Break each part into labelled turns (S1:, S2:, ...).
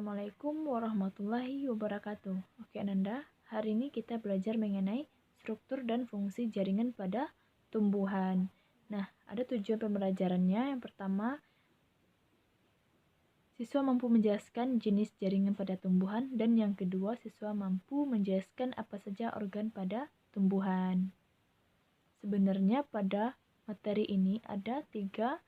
S1: Assalamualaikum warahmatullahi wabarakatuh. Oke Ananda, hari ini kita belajar mengenai struktur dan fungsi jaringan pada tumbuhan. Nah, ada tujuan pembelajarannya. Yang pertama, siswa mampu menjelaskan jenis jaringan pada tumbuhan. Dan yang kedua, siswa mampu menjelaskan apa saja organ pada tumbuhan. Sebenarnya pada materi ini ada 3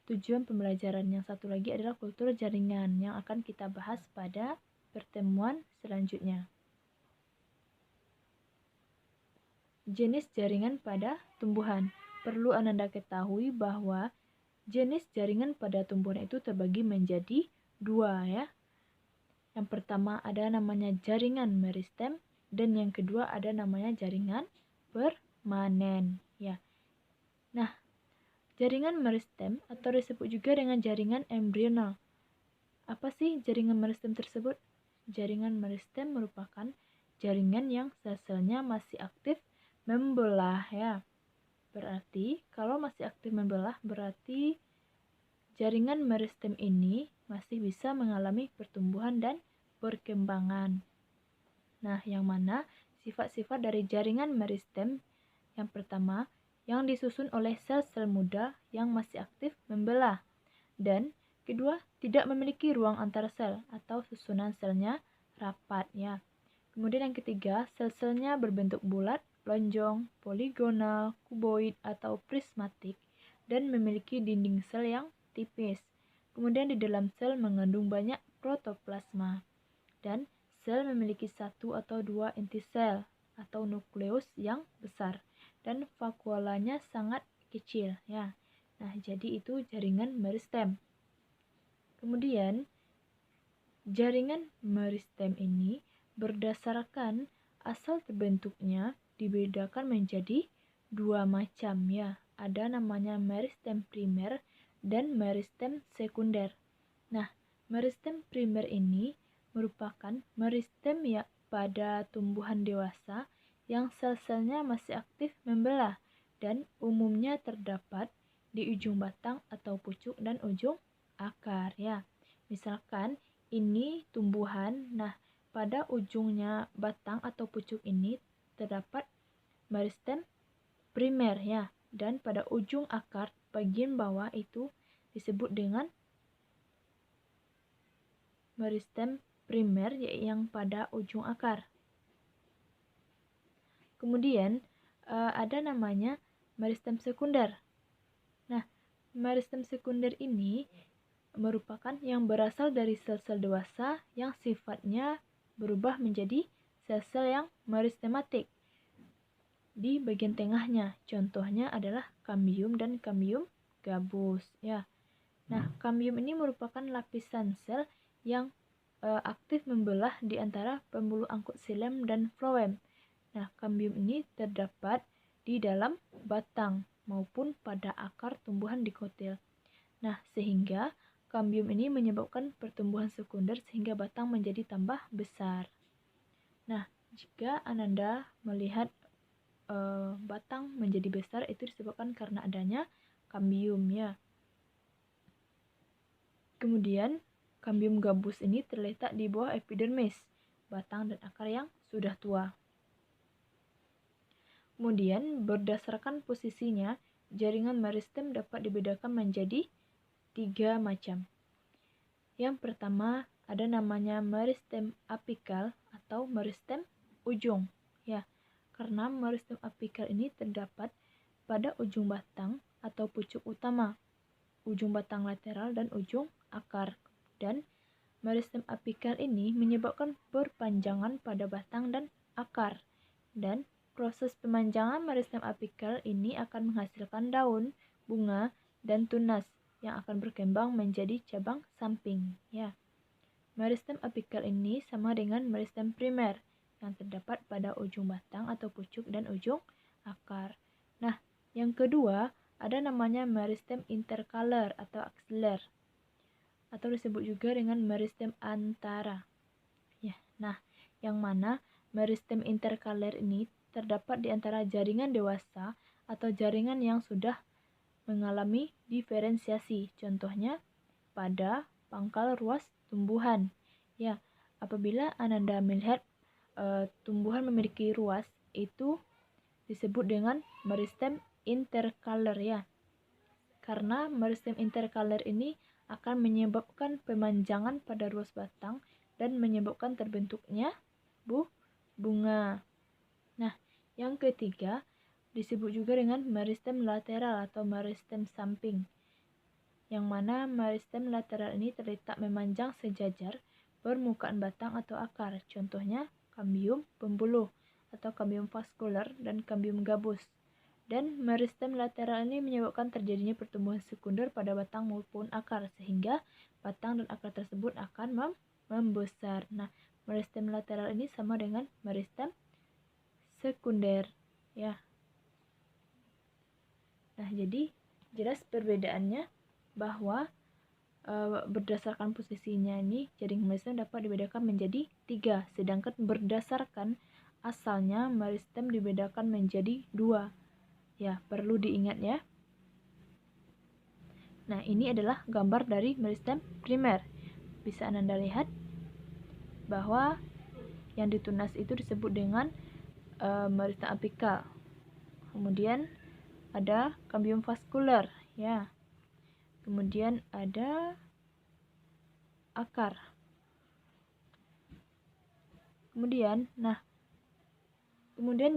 S1: tujuan pembelajaran. Yang satu lagi adalah kultur jaringan yang akan kita bahas pada pertemuan selanjutnya. Jenis jaringan pada tumbuhan. Perlu Ananda ketahui bahwa jenis jaringan pada tumbuhan itu terbagi menjadi 2 ya. Yang pertama ada namanya jaringan meristem dan yang kedua ada namanya jaringan permanen ya. Nah, jaringan meristem atau disebut juga dengan jaringan embrional. Apa sih jaringan meristem tersebut? Jaringan meristem merupakan jaringan yang sel-selnya masih aktif membelah ya. Berarti kalau masih aktif membelah berarti jaringan meristem ini masih bisa mengalami pertumbuhan dan perkembangan. Nah, yang mana sifat-sifat dari jaringan meristem? Yang pertama, yang disusun oleh sel-sel muda yang masih aktif membelah. Dan kedua, tidak memiliki ruang antar sel atau susunan selnya rapat ya. Kemudian yang ketiga, sel-selnya berbentuk bulat, lonjong, poligonal, kuboid atau prismatik dan memiliki dinding sel yang tipis. Kemudian di dalam sel mengandung banyak protoplasma. Dan sel memiliki 1 atau 2 inti sel atau nukleus yang besar dan vakuolanya sangat kecil ya. Nah, jadi itu jaringan meristem. Kemudian jaringan meristem ini berdasarkan asal terbentuknya dibedakan menjadi 2 macam ya. Ada namanya meristem primer dan meristem sekunder. Nah, meristem primer ini merupakan meristem ya pada tumbuhan dewasa yang sel-selnya masih aktif membelah dan umumnya terdapat di ujung batang atau pucuk dan ujung akar ya. Misalkan ini tumbuhan, nah pada ujungnya batang atau pucuk ini terdapat meristem primer ya, dan pada ujung akar bagian bawah itu disebut dengan meristem primer yang pada ujung akar. Kemudian ada namanya meristem sekunder. Nah, meristem sekunder ini merupakan yang berasal dari sel-sel dewasa yang sifatnya berubah menjadi sel-sel yang meristematik di bagian tengahnya. Contohnya adalah kambium dan kambium gabus ya. Nah, kambium ini merupakan lapisan sel yang aktif membelah di antara pembuluh angkut xilem dan floem. Nah, kambium ini terdapat di dalam batang maupun pada akar tumbuhan dikotil. Nah, sehingga kambium ini menyebabkan pertumbuhan sekunder sehingga batang menjadi tambah besar. Nah, jika Ananda melihat batang menjadi besar itu disebabkan karena adanya kambium ya. Kemudian, kambium gabus ini terletak di bawah epidermis, batang dan akar yang sudah tua. Kemudian, berdasarkan posisinya, jaringan meristem dapat dibedakan menjadi 3 macam. Yang pertama, ada namanya meristem apikal atau meristem ujung. Ya, karena meristem apikal ini terdapat pada ujung batang atau pucuk utama, ujung batang lateral dan ujung akar. Dan meristem apikal ini menyebabkan perpanjangan pada batang dan akar. Dan proses pemanjangan meristem apikal ini akan menghasilkan daun, bunga, dan tunas yang akan berkembang menjadi cabang samping ya. Meristem apikal ini sama dengan meristem primer yang terdapat pada ujung batang atau pucuk dan ujung akar. Nah, yang kedua ada namanya meristem interkaler atau axiler atau disebut juga dengan meristem antara. Ya, nah, yang mana meristem interkaler ini terdapat di antara jaringan dewasa atau jaringan yang sudah mengalami diferensiasi. Contohnya pada pangkal ruas tumbuhan. Ya, apabila Ananda melihat tumbuhan memiliki ruas, itu disebut dengan meristem interkaler ya. Karena meristem interkaler ini akan menyebabkan pemanjangan pada ruas batang dan menyebabkan terbentuknya bunga. Nah, yang ketiga disebut juga dengan meristem lateral atau meristem samping, yang mana meristem lateral ini terletak memanjang sejajar permukaan batang atau akar. Contohnya kambium pembuluh atau kambium vaskular dan kambium gabus. Dan meristem lateral ini menyebabkan terjadinya pertumbuhan sekunder pada batang maupun akar, sehingga batang dan akar tersebut akan membesar. Nah, meristem lateral ini sama dengan meristem sekunder ya. Nah, jadi jelas perbedaannya bahwa berdasarkan posisinya ini jaring meristem dapat dibedakan menjadi 3, sedangkan berdasarkan asalnya meristem dibedakan menjadi 2. Ya, perlu diingat ya. Nah, ini adalah gambar dari meristem primer. Bisa Anda lihat bahwa yang ditunas itu disebut dengan meristem apikal. Kemudian ada kambium vaskular ya. Kemudian ada akar. Kemudian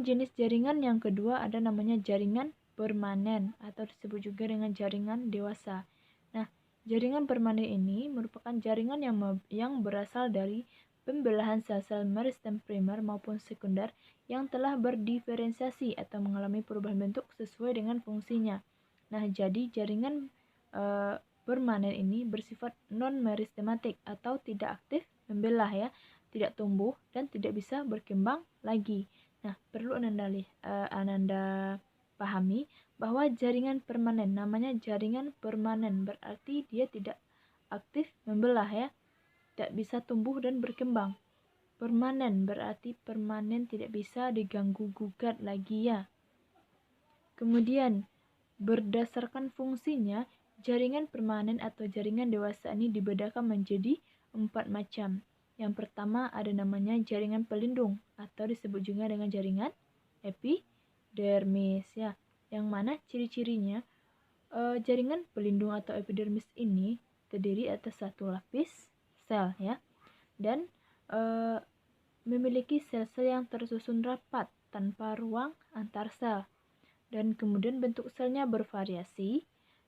S1: jenis jaringan yang kedua ada namanya jaringan permanen atau disebut juga dengan jaringan dewasa. Nah, jaringan permanen ini merupakan jaringan yang berasal dari pembelahan sel-sel meristem primer maupun sekunder yang telah berdiferensiasi atau mengalami perubahan bentuk sesuai dengan fungsinya. Nah, jadi jaringan permanen ini bersifat non-meristematik atau tidak aktif membelah ya, tidak tumbuh dan tidak bisa berkembang lagi. Nah, perlu Ananda pahami bahwa jaringan permanen namanya jaringan permanen berarti dia tidak aktif membelah ya, tidak bisa tumbuh dan berkembang. Permanen berarti permanen tidak bisa diganggu gugat lagi ya. Kemudian berdasarkan fungsinya, jaringan permanen atau jaringan dewasa ini dibedakan menjadi 4 macam. Yang pertama ada namanya jaringan pelindung atau disebut juga dengan jaringan epidermis ya. Yang mana ciri-cirinya jaringan pelindung atau epidermis ini terdiri atas satu lapis sel ya, dan memiliki sel-sel yang tersusun rapat tanpa ruang antar sel. Dan kemudian bentuk selnya bervariasi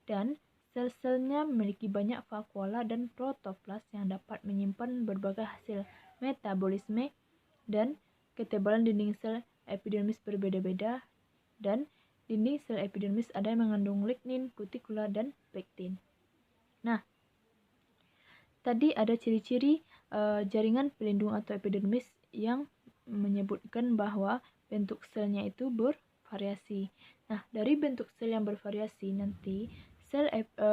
S1: dan sel-selnya memiliki banyak vakuola dan protoplas yang dapat menyimpan berbagai hasil metabolisme, dan ketebalan dinding sel epidermis berbeda-beda, dan dinding sel epidermis ada yang mengandung lignin, kutikula, dan pektin. Nah, tadi ada ciri-ciri jaringan pelindung atau epidermis yang menyebutkan bahwa bentuk selnya itu bervariasi. Nah, dari bentuk sel yang bervariasi nanti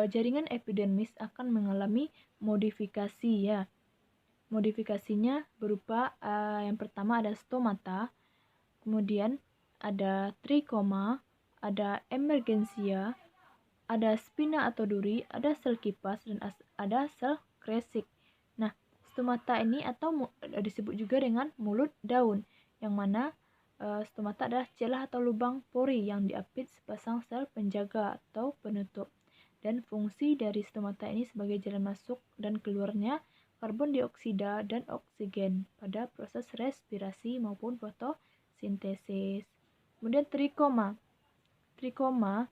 S1: jaringan epidermis akan mengalami modifikasi ya. Modifikasinya berupa yang pertama ada stomata, kemudian ada trikoma, ada emergensia, ada spina atau duri, ada sel kipas, dan ada sel kresik. Nah, stomata ini atau disebut juga dengan mulut daun, yang mana stomata adalah celah atau lubang pori yang diapit sepasang sel penjaga atau penutup. Dan fungsi dari stomata ini sebagai jalan masuk dan keluarnya karbon dioksida dan oksigen pada proses respirasi maupun fotosintesis. Kemudian trikoma. Trikoma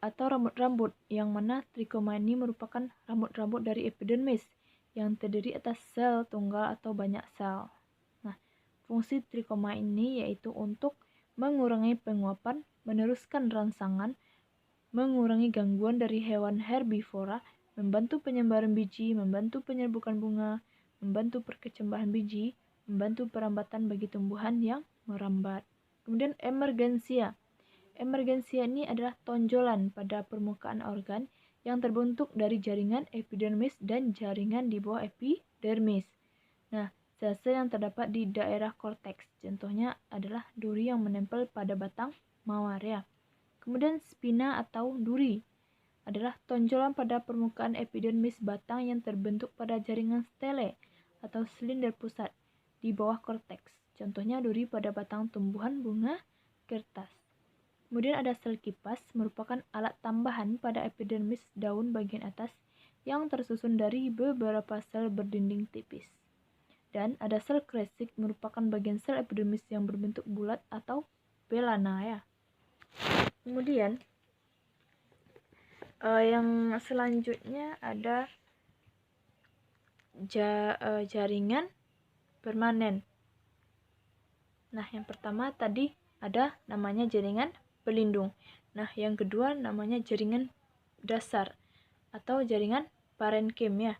S1: atau rambut-rambut, yang mana trikoma ini merupakan rambut-rambut dari epidermis yang terdiri atas sel tunggal atau banyak sel. Nah, fungsi trikoma ini yaitu untuk mengurangi penguapan, meneruskan rangsangan, mengurangi gangguan dari hewan herbivora, membantu penyebaran biji, membantu penyerbukan bunga, membantu perkecambahan biji, membantu perambatan bagi tumbuhan yang merambat. Kemudian emergensia. Emergensia ini adalah tonjolan pada permukaan organ yang terbentuk dari jaringan epidermis dan jaringan di bawah epidermis. Nah, sel-sel yang terdapat di daerah korteks, contohnya adalah duri yang menempel pada batang mawar ya. Kemudian spina atau duri. adalah tonjolan pada permukaan epidermis batang yang terbentuk pada jaringan stele atau silinder pusat di bawah korteks. Contohnya duri pada batang tumbuhan bunga kertas. Kemudian ada sel kipas, merupakan alat tambahan pada epidermis daun bagian atas yang tersusun dari beberapa sel berdinding tipis. Dan ada sel kresik, merupakan bagian sel epidermis yang berbentuk bulat atau belana ya. Kemudian yang selanjutnya ada jaringan permanen. Nah, yang pertama tadi ada namanya jaringan pelindung. Nah, yang kedua namanya jaringan dasar atau jaringan parenkim ya.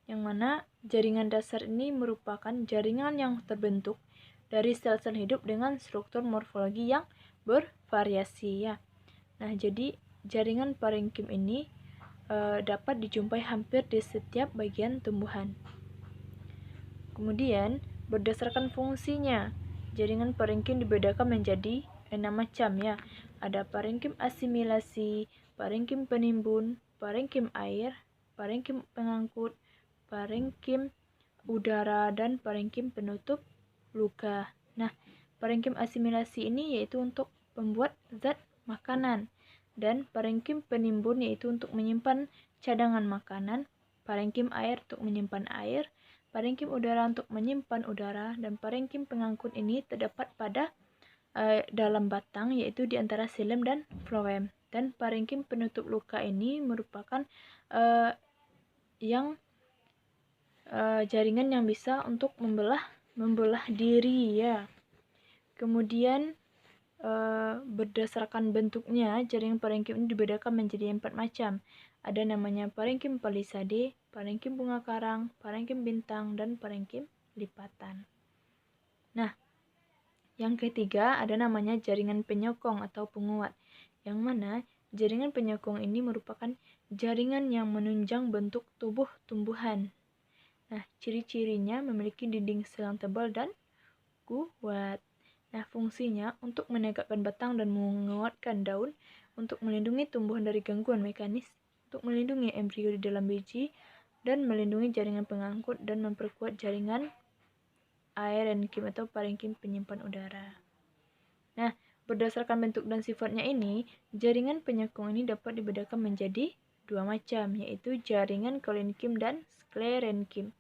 S1: Yang mana jaringan dasar ini merupakan jaringan yang terbentuk dari sel-sel hidup dengan struktur morfologi yang bervariasi ya. Nah, jadi jaringan parenkim ini dapat dijumpai hampir di setiap bagian tumbuhan. Kemudian, berdasarkan fungsinya, jaringan parenkim dibedakan menjadi 6 macam ya. Ada parenkim asimilasi, parenkim penimbun, parenkim air, parenkim pengangkut, parenkim udara, dan parenkim penutup luka. Nah, parenkim asimilasi ini yaitu untuk pembuat zat makanan, dan parenkim penimbun yaitu untuk menyimpan cadangan makanan, parenkim air untuk menyimpan air, parenkim udara untuk menyimpan udara, dan parenkim pengangkut ini terdapat pada dalam batang, yaitu di antara xilem dan floem. Dan parenkim penutup luka ini merupakan jaringan yang bisa untuk membelah diri ya. Kemudian berdasarkan bentuknya, jaringan parenkim ini dibedakan menjadi 4 macam. Ada namanya parenkim palisade, parenkim bunga karang, parenkim bintang, dan parenkim lipatan. Nah, yang ketiga ada namanya jaringan penyokong atau penguat, yang mana jaringan penyokong ini merupakan jaringan yang menunjang bentuk tubuh tumbuhan. Nah, ciri-cirinya memiliki dinding sel yang tebal dan kuat. Nah, fungsinya untuk menegakkan batang dan menguatkan daun, untuk melindungi tumbuhan dari gangguan mekanis, untuk melindungi embrio di dalam biji, dan melindungi jaringan pengangkut dan memperkuat jaringan aerenkim atau parenkim penyimpan udara. Nah, berdasarkan bentuk dan sifatnya ini, jaringan penyokong ini dapat dibedakan menjadi 2 macam, yaitu jaringan kolinkim dan sklerenkim.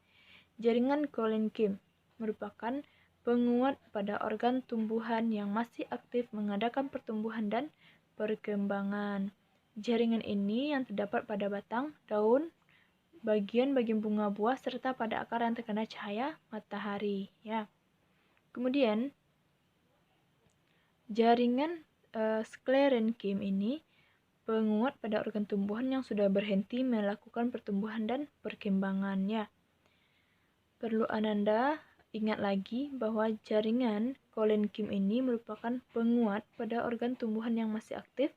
S1: Jaringan kolinkim merupakan penguat pada organ tumbuhan yang masih aktif mengadakan pertumbuhan dan perkembangan. Jaringan ini yang terdapat pada batang, daun, bagian-bagian bunga buah, serta pada akar yang terkena cahaya matahari ya. Kemudian jaringan sklerenkim ini penguat pada organ tumbuhan yang sudah berhenti melakukan pertumbuhan dan perkembangan ya. Perlu Ananda ingat lagi bahwa jaringan kolinkim ini merupakan penguat pada organ tumbuhan yang masih aktif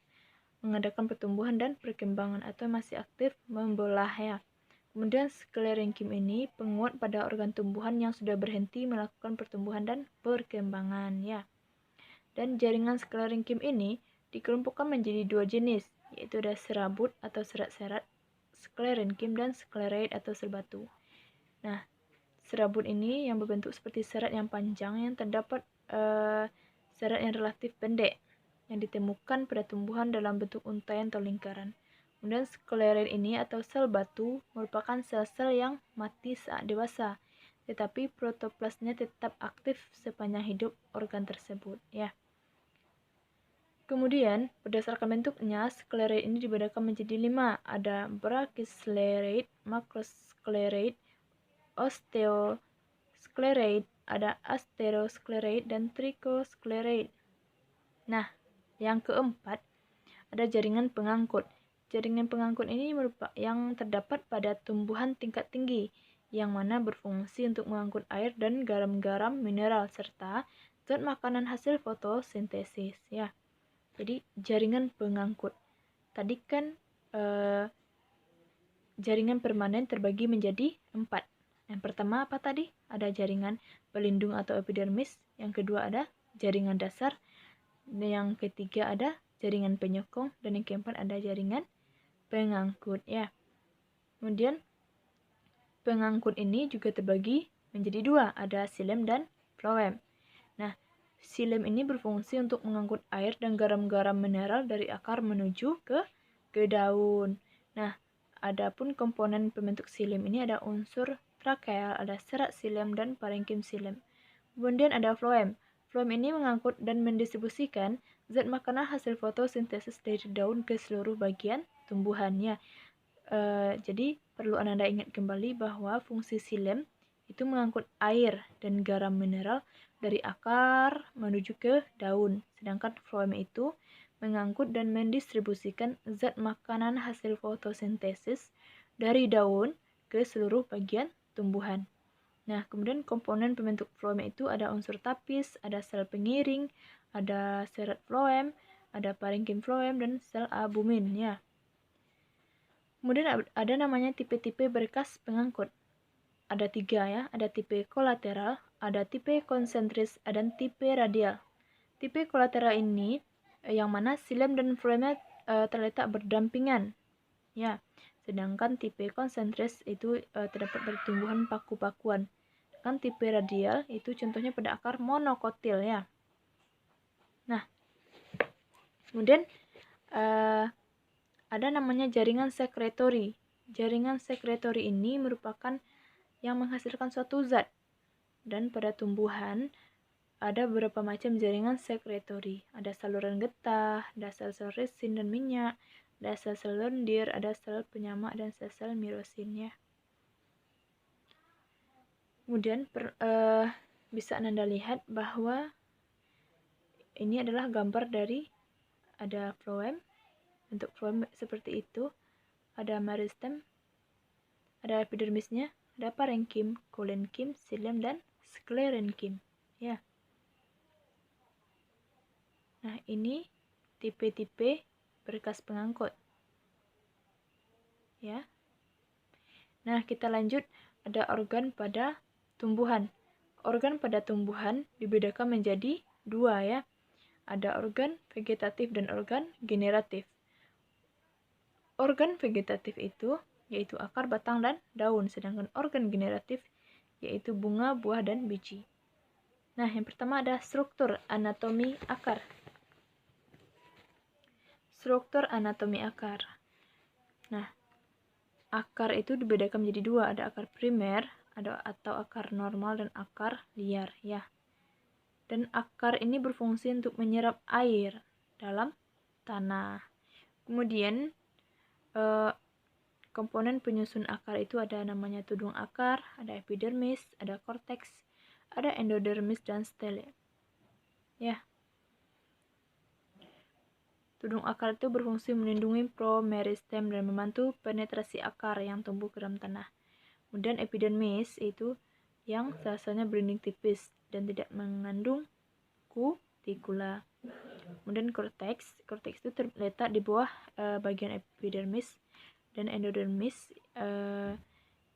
S1: mengadakan pertumbuhan dan perkembangan atau masih aktif membelah ya. Kemudian sklerenkim ini penguat pada organ tumbuhan yang sudah berhenti melakukan pertumbuhan dan perkembangan ya. Dan jaringan sklerenkim ini dikelompokkan menjadi 2 jenis, yaitu ada serabut atau serat-serat sklerenkim dan skleroid atau sel batu. Nah, serabut ini yang berbentuk seperti serat yang panjang yang terdapat serat yang relatif pendek yang ditemukan pada tumbuhan dalam bentuk untaian atau lingkaran. Kemudian skleroid ini atau sel batu merupakan sel-sel yang mati saat dewasa, tetapi protoplasnya tetap aktif sepanjang hidup organ tersebut ya. Kemudian berdasarkan bentuknya, skleroid ini dibedakan menjadi 5. Ada brachyskleroid, macroskleroid, osteoskleroid, ada asteroskleroid, dan trichoskleroid. Nah, yang keempat ada jaringan pengangkut. Jaringan pengangkut ini merupakan yang terdapat pada tumbuhan tingkat tinggi, yang mana berfungsi untuk mengangkut air dan garam-garam mineral serta zat makanan hasil fotosintesis ya. Jadi jaringan pengangkut. Tadi kan jaringan permanen terbagi menjadi 4. Yang pertama apa tadi? Ada jaringan pelindung atau epidermis. Yang kedua ada jaringan dasar. Yang ketiga ada jaringan penyokong. Dan yang keempat ada jaringan pengangkut ya. Kemudian pengangkut ini juga terbagi menjadi dua, ada xilem dan floem. Nah, xilem ini berfungsi untuk mengangkut air dan garam-garam mineral dari akar menuju ke daun. Nah, adapun komponen pembentuk xilem ini ada unsur trakeal, ada serat xilem dan parenkim xilem. Kemudian ada floem. Floem ini mengangkut dan mendistribusikan zat makanan hasil fotosintesis dari daun ke seluruh bagian tumbuhannya. Jadi perlu Anda ingat kembali bahwa fungsi xilem itu mengangkut air dan garam mineral dari akar menuju ke daun, sedangkan floem itu mengangkut dan mendistribusikan zat makanan hasil fotosintesis dari daun ke seluruh bagian tumbuhan. Nah, kemudian komponen pembentuk floem itu ada unsur tapis, ada sel pengiring, ada serat floem, ada parenkim floem, dan sel albumin ya. Kemudian ada namanya tipe-tipe berkas pengangkut. Ada 3 ya, ada tipe kolateral, ada tipe konsentris, dan tipe radial. Tipe kolateral ini yang mana xilem dan floemnya terletak berdampingan. Ya, sedangkan tipe konsentris itu terdapat dari tumbuhan paku-pakuan. Kan tipe radial itu contohnya pada akar monokotil ya. Nah, kemudian ada namanya jaringan sekretori. Jaringan sekretori ini merupakan yang menghasilkan suatu zat. Dan pada tumbuhan ada beberapa macam jaringan sekretori. Ada saluran getah, ada sel-sel resin dan minyak, ada sel-sel lendir, ada sel penyamak dan sel-sel mirosin ya. Kemudian bisa Anda lihat bahwa ini adalah gambar dari ada floem. Bentuk floem seperti itu. Ada meristem, ada epidermisnya, ada parenkim, kolenkim, xilem, dan sklerenkim. Ya. Nah, ini tipe-tipe berkas pengangkut. Ya. Nah, kita lanjut, ada organ pada tumbuhan. Organ pada tumbuhan dibedakan menjadi dua ya. Ada organ vegetatif dan organ generatif. Organ vegetatif itu yaitu akar, batang, dan daun, sedangkan organ generatif yaitu bunga, buah, dan biji. Nah, yang pertama ada struktur anatomi akar. Struktur anatomi akar. Nah, akar itu dibedakan menjadi dua, ada akar primer atau akar normal dan akar liar ya. Dan akar ini berfungsi untuk menyerap air dalam tanah. Kemudian komponen penyusun akar itu ada namanya tudung akar, ada epidermis, ada korteks, ada endodermis, dan stele. Ya. Tudung akar itu berfungsi melindungi promeristem dan membantu penetrasi akar yang tumbuh ke dalam tanah. Kemudian epidermis itu yang sel-selnya berinding tipis dan tidak mengandung kutikula. Kemudian korteks itu terletak di bawah bagian epidermis, dan endodermis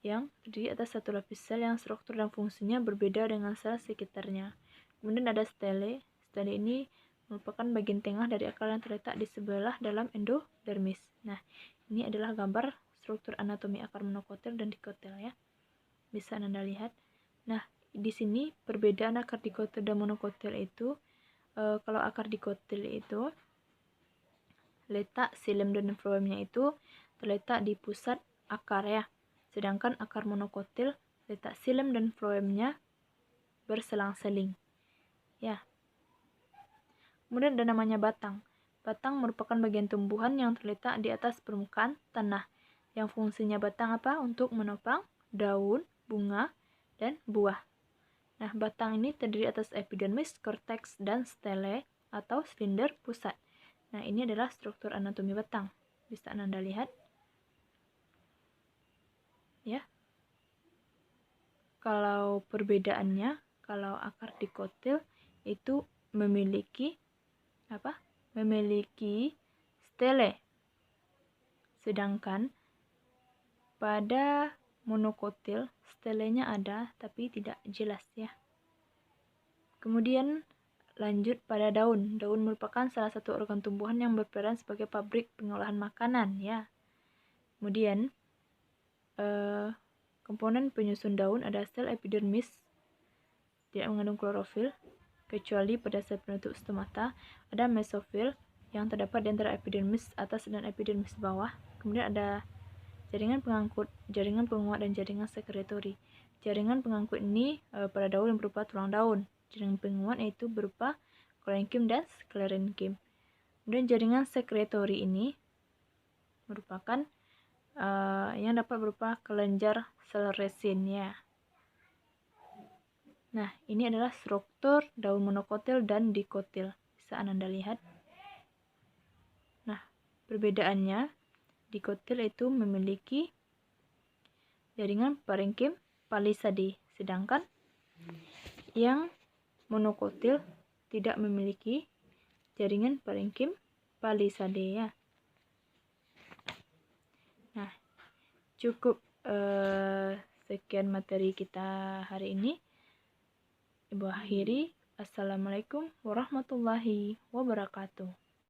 S1: yang terdiri atas satu lapis sel yang struktur dan fungsinya berbeda dengan sel sekitarnya. Kemudian ada stele. Stele ini merupakan bagian tengah dari akar yang terletak di sebelah dalam endodermis. Nah, ini adalah gambar struktur anatomi akar monokotil dan dikotil ya. Bisa Anda lihat. Nah, di sini perbedaan akar dikotil dan monokotil itu kalau akar dikotil itu letak xilem dan floemnya itu terletak di pusat akar ya. Sedangkan akar monokotil letak xilem dan floemnya berselang-seling. Ya. Kemudian ada namanya batang. Batang merupakan bagian tumbuhan yang terletak di atas permukaan tanah. Yang fungsinya batang apa? Untuk menopang daun, bunga, dan buah. Nah, batang ini terdiri atas epidermis, korteks, dan stele atau silinder pusat. Nah, ini adalah struktur anatomi batang. Bisa Anda lihat. Ya. Kalau perbedaannya, kalau akar dikotil itu memiliki apa? Memiliki stele. Sedangkan pada monokotil stelenya ada tapi tidak jelas ya. Kemudian lanjut pada daun. Daun merupakan salah satu organ tumbuhan yang berperan sebagai pabrik pengolahan makanan ya. Kemudian komponen penyusun daun ada sel epidermis, tidak mengandung klorofil kecuali pada sel penutup stomata. Ada mesofil yang terdapat di antara epidermis atas dan epidermis bawah. Kemudian ada jaringan pengangkut, jaringan penguat, dan jaringan sekretori. Jaringan pengangkut ini pada daun yang berupa tulang daun. Jaringan penguat yaitu berupa korenkim dan sklerenkim. Kemudian jaringan sekretori ini merupakan yang dapat berupa kelenjar sel resin ya. Nah, ini adalah struktur daun monokotil dan dikotil. Bisa Anda lihat. Nah, perbedaannya, dikotil itu memiliki jaringan parenkim palisade, sedangkan yang monokotil tidak memiliki jaringan parenkim palisade ya. Nah, cukup sekian materi kita hari ini. Ibu akhiri, Assalamualaikum warahmatullahi wabarakatuh.